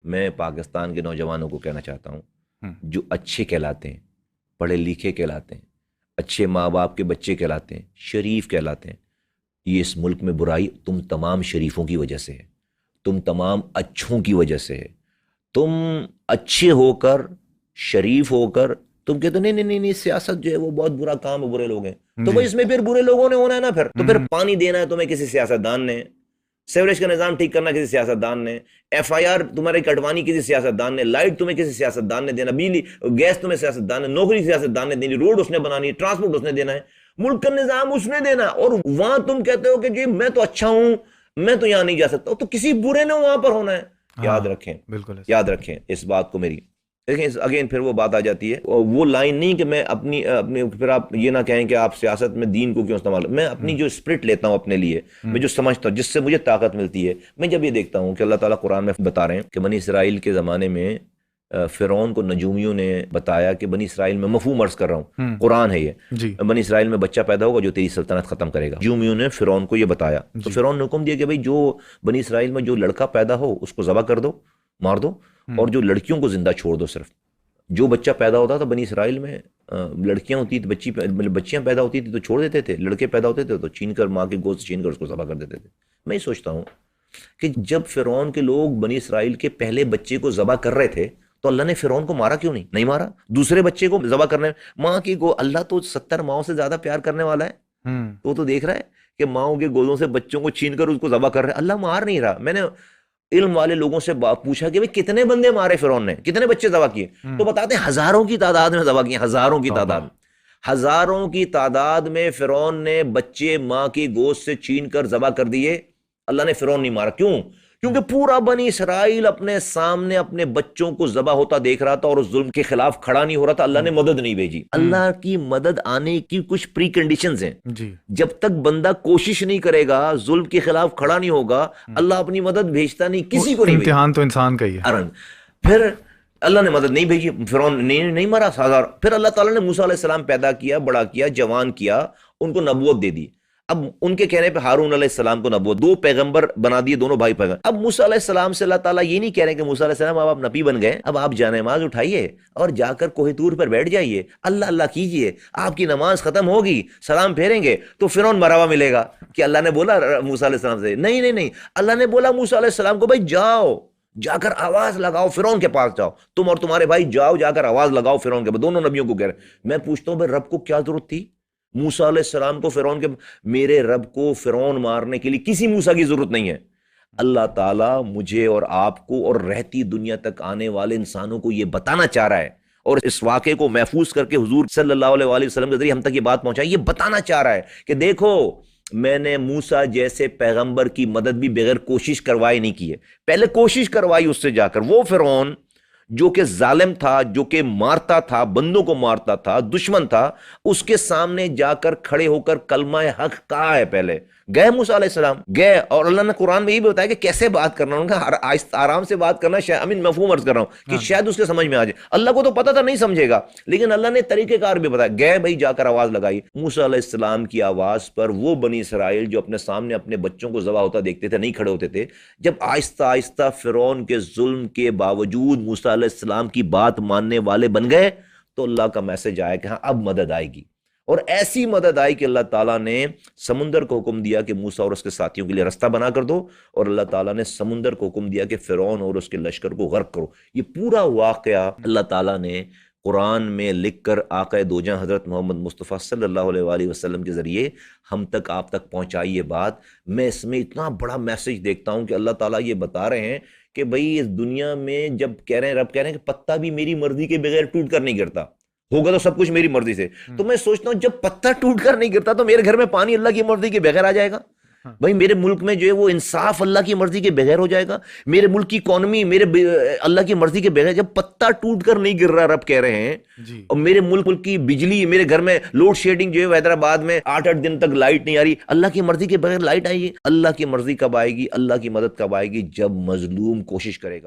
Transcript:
میں پاکستان کے نوجوانوں کو کہنا چاہتا ہوں ہوں، جو اچھے کہلاتے ہیں، پڑھے لکھے کہلاتے ہیں، اچھے ماں باپ کے بچے کہلاتے ہیں، شریف کہلاتے ہیں، یہ اس ملک میں برائی تم تمام شریفوں کی وجہ سے ہے، تم تمام اچھوں کی وجہ سے ہے۔ تم اچھے ہو کر، شریف ہو کر تم کہتے ہو نہیں نہیں نہیں نہیں، سیاست جو ہے وہ بہت برا کام ہے، برے لوگ ہیں، تو جی بھائی اس میں پھر برے لوگوں نے ہونا ہے نا، تو پھر ہوں، پانی دینا ہے تمہیں کسی سیاستدان نے، سیوریج کا نظام ٹھیک کرنا کسی سیاستدان نے، ایف آئی آر تمہاری کٹوانی کسی سیاستدان نے، لائٹ تمہیں کسی سیاستدان نے دینا، بجلی گیس تمہیں سیاستدان نے، نوکری سیاستدان نے دینی، روڈ اس نے بنانی، ٹرانسپورٹ اس نے دینا ہے، ملک کا نظام اس نے دینا، اور وہاں تم کہتے ہو کہ جی میں تو اچھا ہوں، میں تو یہاں نہیں جا سکتا، تو کسی برے نے وہاں پر ہونا ہے۔ ہاں یاد رکھیں، بالکل ایسا یاد رکھیں اس بات کو میری، دیکھیں اگین پھر وہ بات آ جاتی ہے، وہ لائن نہیں کہ میں اپنی پھر آپ یہ نہ کہیں کہ آپ سیاست میں دین کو کیوں استعمال، میں اپنی جو اسپرٹ لیتا ہوں اپنے لیے، میں جو سمجھتا ہوں جس سے مجھے طاقت ملتی ہے، میں جب یہ دیکھتا ہوں کہ اللہ تعالیٰ قرآن میں بتا رہے ہیں کہ بنی اسرائیل کے زمانے میں فرعون کو نجومیوں نے بتایا کہ بنی اسرائیل میں، مفہوم عرض کر رہا ہوں، قرآن ہے یہ، جی بنی اسرائیل میں بچہ پیدا ہوگا جو تیری سلطنت ختم کرے گا، نجومیوں نے فرعون کو یہ بتایا، تو جی فرعون نے حکم دیا کہ بھائی جو بنی اسرائیل میں جو لڑکا پیدا ہو اس کو ذبح کر دو، مار دو، اور جو لڑکیوں کو زندہ چھوڑ دو صرف۔ جو بچہ پیدا ہوتا تھا بنی اسرائیل میں، لڑکیاں ہوتی تھی، بچیاں پیدا ہوتی تھی تو چھوڑ دیتے تھے، لڑکے پیدا ہوتے تھے تو چھین کر ماں کے گوشت چھین کر اس کو ذبح کر دیتے تھے۔ میں یہ سوچتا ہوں کہ جب فرعون کے لوگ بنی اسرائیل کے پہلے بچے کو ذبح کر رہے تھے تو اللہ نے فرعون کو مارا کیوں نہیں مارا؟ دوسرے بچے کو ذبح کرنے، ماں کی اللہ تو 70 ماؤں سے زیادہ پیار کرنے والا ہے، ہوں تو دیکھ رہا ہے کہ ماؤں کے گودوں سے بچوں کو چھین کر اس کو ذبح کر رہے ہیں، اللہ مار نہیں رہا۔ میں نے علم والے لوگوں سے پوچھا کہ بھئی کتنے بندے مارے فرعون نے، کتنے بچے ذبح کیے، تو بتاتے ہیں ہزاروں کی تعداد میں ذبح کیے، ہزاروں کی توبہ تعداد، ہزاروں کی تعداد میں فرعون نے بچے ماں کی گوشت سے چھین کر ذبح کر دیے۔ اللہ نے فرعون نہیں مارا، کیوں؟ کیونکہ پورا بنی اسرائیل اپنے سامنے اپنے بچوں کو ذبح ہوتا دیکھ رہا تھا اور اس ظلم کے خلاف کھڑا نہیں ہو رہا تھا، اللہ نے مدد نہیں بھیجی۔ اللہ کی مدد آنے کی کچھ پری کنڈیشنز ہیں، جی جب تک بندہ کوشش نہیں کرے گا، ظلم کے خلاف کھڑا نہیں ہوگا، اللہ اپنی مدد بھیجتا نہیں، کسی کو نہیں بھیجتا۔ امتحان تو انسان کا ہی ہے۔ پھر اللہ نے مدد نہیں بھیجی، فرعون نہیں مرا ہزار۔ پھر اللہ تعالیٰ نے موسیٰ علیہ السلام پیدا کیا، بڑا کیا، جوان کیا، ان کو نبوت دے دی۔ اب ان کے کہنے پہ ہارون علیہ السلام کو نبوت، 2 پیغمبر بنا دیے، دونوں بھائی پیغمبر۔ اب موسیٰ علیہ السلام سے اللہ تعالیٰ یہ نہیں کہہ رہے کہ موسیٰ علیہ السلام اب آپ نبی بن گئے، اب آپ نماز اٹھائیے اور جا کر کوہ طور پر بیٹھ جائیے، اللہ اللہ کیجئے، آپ کی نماز ختم ہوگی، سلام پھیریں گے تو فرعون مرا ہوا ملے گا، کہ اللہ نے بولا موسیٰ علیہ السلام سے؟ نہیں نہیں نہیں، اللہ نے بولا موسیٰ علیہ السلام کو بھائی جاؤ، جا کر آواز لگاؤ، فرعون کے پاس جاؤ، تم اور تمہارے بھائی جاؤ، جا کر آواز لگاؤ فرعون کے پاس۔ دونوں نبیوں کو کہہ رہے۔ میں پوچھتا ہوں بھائی رب کو کیا ضرورت تھی موسیٰ علیہ السلام کو فرعون کے؟ میرے رب کو فرعون مارنے کے لیے کسی موسیٰ کی ضرورت نہیں ہے۔ اللہ تعالیٰ مجھے اور آپ کو اور رہتی دنیا تک آنے والے انسانوں کو یہ بتانا چاہ رہا ہے، اور اس واقعے کو محفوظ کر کے حضور صلی اللہ علیہ وآلہ وسلم کے ذریعے ہم تک یہ بات پہنچائی، یہ بتانا چاہ رہا ہے کہ دیکھو میں نے موسیٰ جیسے پیغمبر کی مدد بھی بغیر کوشش کروائے نہیں کی ہے، پہلے کوشش کروائی اس سے جا کر۔ وہ فرعون جو کہ ظالم تھا، جو کہ مارتا تھا، بندوں کو مارتا تھا، دشمن تھا، اس کے سامنے جا کر کھڑے ہو کر کلمہ حق کہا ہے، پہلے گئے موسیٰ علیہ السلام گئے، اور اللہ نے قرآن میں یہ بھی بتایا کہ کیسے بات کرنا، ان کا آہستہ آرام سے بات کرنا، مفہوم عرض کر رہا ہوں کہ شاید اس کے سمجھ میں آ جائے، اللہ کو تو پتہ تھا نہیں سمجھے گا، لیکن اللہ نے طریقہ کار بھی بتایا، گئے بھائی جا کر آواز لگائی۔ موسیٰ علیہ السلام کی آواز پر وہ بنی اسرائیل جو اپنے سامنے اپنے بچوں کو ذبح ہوتا دیکھتے تھے، نہیں کھڑے ہوتے تھے، جب آہستہ آہستہ فرعون کے ظلم کے باوجود موسیٰ علیہ السلام کی بات ماننے والے بن گئے، تو اللہ کا میسج آیا کہ ہاں اب مدد آئے گی، اور ایسی مدد آئی کہ اللہ تعالیٰ نے سمندر کو حکم دیا کہ موسیٰ اور اس کے ساتھیوں کے لیے رستہ بنا کر دو، اور اللہ تعالیٰ نے سمندر کو حکم دیا کہ فرعون اور اس کے لشکر کو غرق کرو۔ یہ پورا واقعہ اللہ تعالیٰ نے قرآن میں لکھ کر آقا دو جہاں حضرت محمد مصطفیٰ صلی اللہ علیہ وآلہ وسلم کے ذریعے ہم تک، آپ تک پہنچائی یہ بات۔ میں اس میں اتنا بڑا میسج دیکھتا ہوں کہ اللہ تعالیٰ یہ بتا رہے ہیں کہ بھئی اس دنیا میں جب کہہ رہے ہیں، رب کہہ رہے ہیں کہ پتہ بھی میری مرضی کے بغیر ٹوٹ کر نہیں گرتا، ہوگا تو سب کچھ میری مرضی سے۔ تو میں سوچتا ہوں جب پتہ ٹوٹ کر نہیں گرتا تو میرے گھر میں پانی اللہ کی مرضی کے بغیر آ جائے گا؟ بھائی میرے ملک میں جو ہے وہ انصاف اللہ کی مرضی کے بغیر ہو جائے گا؟ میرے ملک کی اکانومی اللہ کی مرضی کے بغیر، جب پتہ ٹوٹ کر نہیں گر رہا رب کہہ رہے ہیں، اور میرے ملک کی بجلی، میرے گھر میں لوڈ شیڈنگ جو ہے حیدرآباد میں 8 دن تک لائٹ نہیں آ رہی، اللہ کی مرضی کے بغیر لائٹ آئے گی؟ اللہ کی مرضی کب آئے گی، اللہ کی مدد کب آئے گی؟ جب مظلوم کوشش کرے گا۔